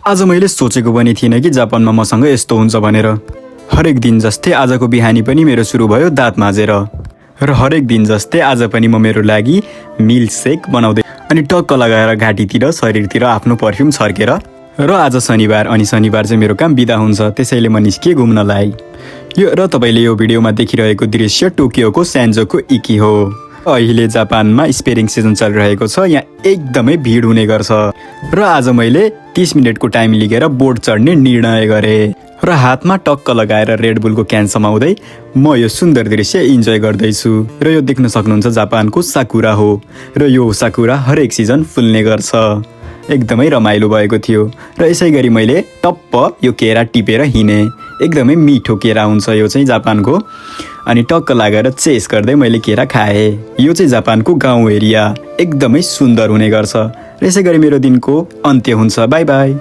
आज मैले सोचेको पनि थिइनँ कि जापानमा मसँग यस्तो हुन्छ भनेर। हरेक दिन जस्तै आजको बिहानी पनि मेरो सुरु भयो दाँत माझेर र हरेक दिन जस्तै आज पनि म मेरो लागि मिल्क सेक बनाउँदै अनि टक्क लगाएर घाँटीतिर शरीरतिर आफ्नो पर्फ्युम छर्केर र आज शनिबार अनि शनिबार चाहिँ मेरो काम बिदा हुन्छ, त्यसैले म निस्किएँ घुम्नलाई। यो र तपाईँले यो भिडियोमा देखिरहेको दृश्य टोकियोको स्यान्जोको इकी हो। अहिले जापानमा स्पेरिङ सिजन चलिरहेको छ, यहाँ एकदमै भिड हुने गर्छ र आज मैले 30 मिनटको टाइम लिएर बोट चढ्ने निर्णय गरेँ र हातमा टक्क लगाएर रेड बुलको क्यान समाउँदै म यो सुन्दर दृश्य इन्जोय गर्दैछु। र यो देख्न सक्नुहुन्छ जापानको साकुरा हो र यो साकुरा हरेक सिजन फुल्ने गर्छ। एकदमै रमाइलो भएको थियो र यसै गरी मैले टप्प यो केरा टिपेर हिँडेँ। एकदमै मिठो केरा हुन्छ यो चाहिँ जापानको, अनि टक्क लागेर चेस गर्दै मैले केरा खाएँ। यो चाहिँ जापानको गाउँ एरिया एकदमै सुन्दर हुने गर्छ र यसै गरी मेरो दिनको अन्त्य हुन्छ। By by.